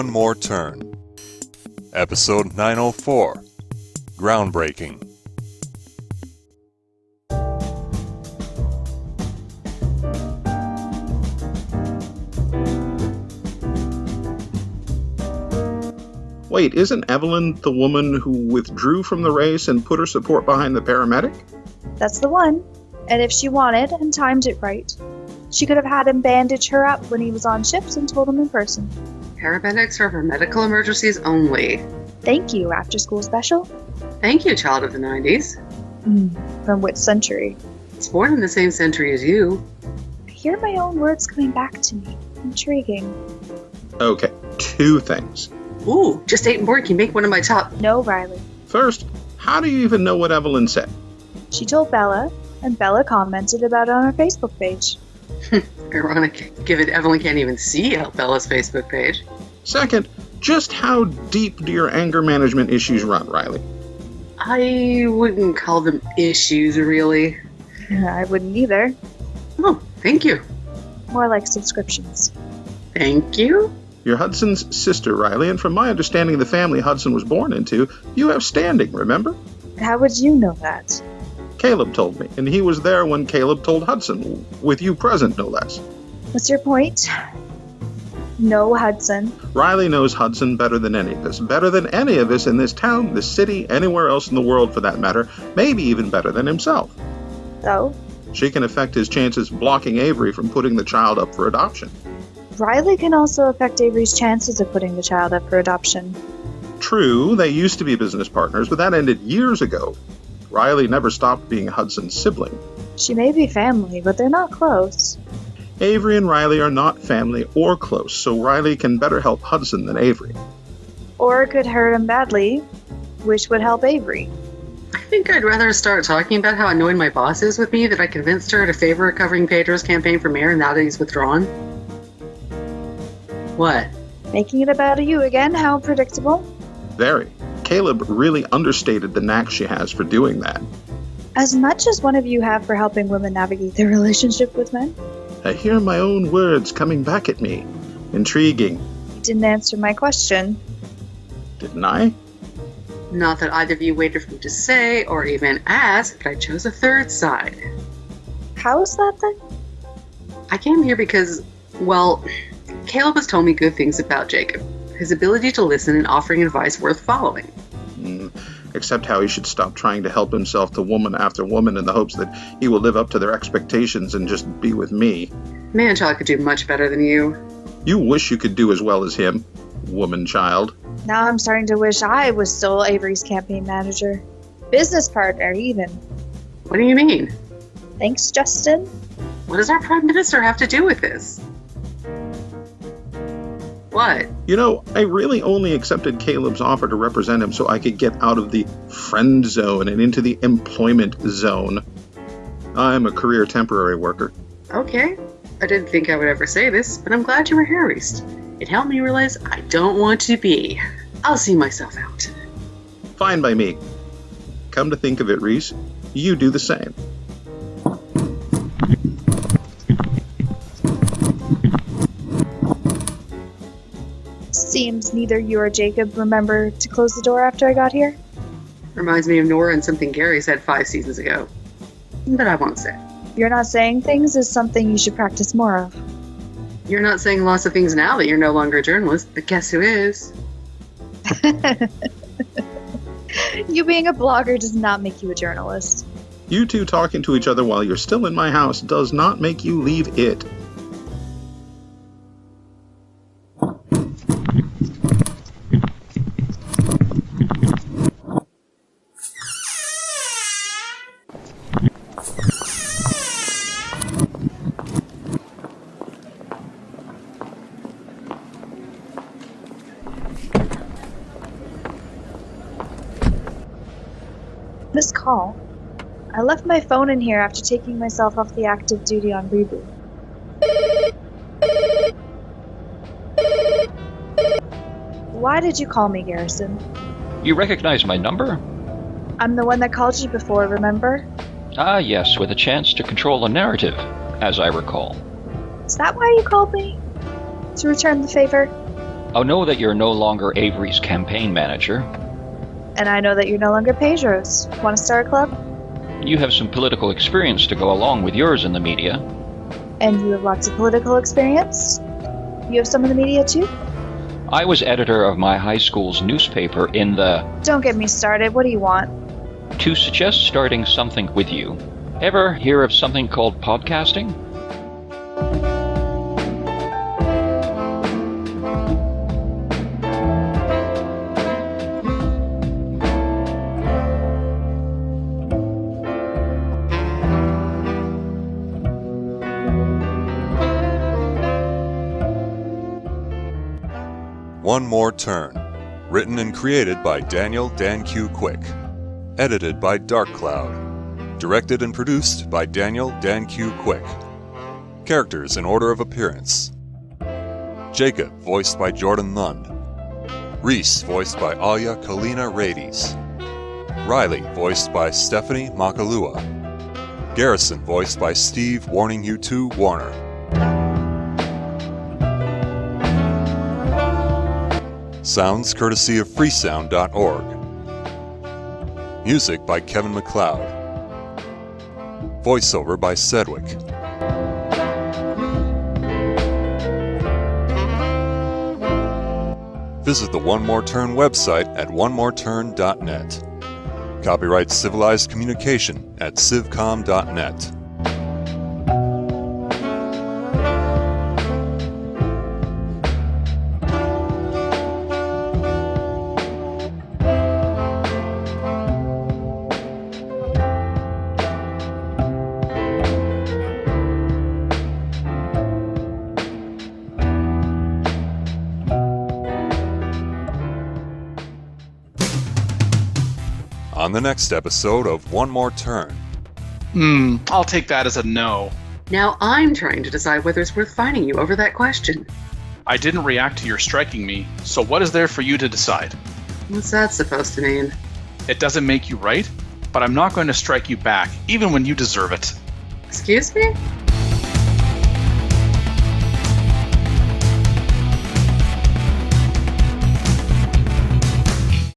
One More Turn. Episode 904. Groundbreaking. Wait, isn't Evelyn the woman who withdrew from the race and put her support behind the paramedic? That's the one. And if she wanted and timed it right, she could have had him bandage her up when he was on shift and told him in person. Paramedics are for medical emergencies only. Thank you, after school special. Thank you, child of the 90s. From which century? It's born in the same century as you. I hear my own words coming back to me. Intriguing. Okay, two things. Ooh, just ate and bored can make one of my top. No, Riley. First, how do you even know what Evelyn said? She told Bella, and Bella commented about it on her Facebook page. Ironic, given Evelyn can't even see Bella's Facebook page. Second, just how deep do your anger management issues run, Riley? I wouldn't call them issues, really. I wouldn't either. Oh, thank you. More like subscriptions. Thank you? You're Hudson's sister, Riley, and from my understanding of the family Hudson was born into, you have standing, remember? How would you know that? Caleb told me, and he was there when Caleb told Hudson, with you present, no less. What's your point? No, Hudson. Riley knows Hudson better than any of us. Better than any of us in this town, this city, anywhere else in the world for that matter. Maybe even better than himself. So? She can affect his chances blocking Avery from putting the child up for adoption. Riley can also affect Avery's chances of putting the child up for adoption. True, they used to be business partners, but that ended years ago. Riley never stopped being Hudson's sibling. She may be family, but they're not close. Avery and Riley are not family or close, so Riley can better help Hudson than Avery. Or it could hurt him badly, which would help Avery. I think I'd rather start talking about how annoyed my boss is with me that I convinced her to favor covering Pedro's campaign for mayor now that he's withdrawn. What? Making it about you again, how predictable. Very. Caleb really understated the knack she has for doing that. As much as one of you have for helping women navigate their relationship with men. I hear my own words coming back at me. Intriguing. You didn't answer my question. Didn't I? Not that either of you waited for me to say or even ask, but I chose a third side. How is that then? I came here because, well, Caleb has told me good things about Jacob. His ability to listen and offering advice worth following. Except how he should stop trying to help himself to woman after woman in the hopes that he will live up to their expectations and just be with me. Man-child could do much better than you. You wish you could do as well as him, woman-child. Now I'm starting to wish I was still Avery's campaign manager. Business partner, even. What do you mean? Thanks, Justin. What does our Prime Minister have to do with this? What? You know, I really only accepted Caleb's offer to represent him so I could get out of the friend zone and into the employment zone. I'm a career temporary worker. Okay. I didn't think I would ever say this, but I'm glad you were here, Reese. It helped me realize I don't want to be. I'll see myself out. Fine by me. Come to think of it, Reese, you do the same. Seems neither you or Jacob remember to close the door after I got here. Reminds me of Nora and something Gary said 5 seasons ago. But I won't say. You're not saying things is something you should practice more of. You're not saying lots of things now that you're no longer a journalist, but guess who is? You being a blogger does not make you a journalist. You two talking to each other while you're still in my house does not make you leave it. This call. I left my phone in here after taking myself off the active duty on Reboot. Why did you call me, Garrison? You recognize my number? I'm the one that called you before, remember? Ah, yes, with a chance to control a narrative, as I recall. Is that why you called me? To return the favor? I'll know that you're no longer Avery's campaign manager. And I know that you're no longer Pedro's. Want to start a club? You have some political experience to go along with yours in the media. And you have lots of political experience? You have some in the media too? I was editor of my high school's newspaper in the... Don't get me started. What do you want? To suggest starting something with you. Ever hear of something called podcasting? One More Turn. Written and created by Daniel Dan Q. Quick. Edited by Dark Cloud. Directed and produced by Daniel Dan Q. Quick. Characters in order of appearance. Jacob, voiced by Jordan Lund. Reese, voiced by Alia Kalina Rades. Riley, voiced by Stephanie Makalua. Garrison, voiced by Steve Warning You 2 Warner. Sounds courtesy of freesound.org. Music by Kevin MacLeod. Voiceover by Sedgwick. Visit the One More Turn website at onemoreturn.net. Copyright Civilized Communication at civcom.net. On the next episode of One More Turn. I'll take that as a no. Now I'm trying to decide whether it's worth fighting you over that question. I didn't react to your striking me, so what is there for you to decide? What's that supposed to mean? It doesn't make you right, but I'm not going to strike you back, even when you deserve it. Excuse me?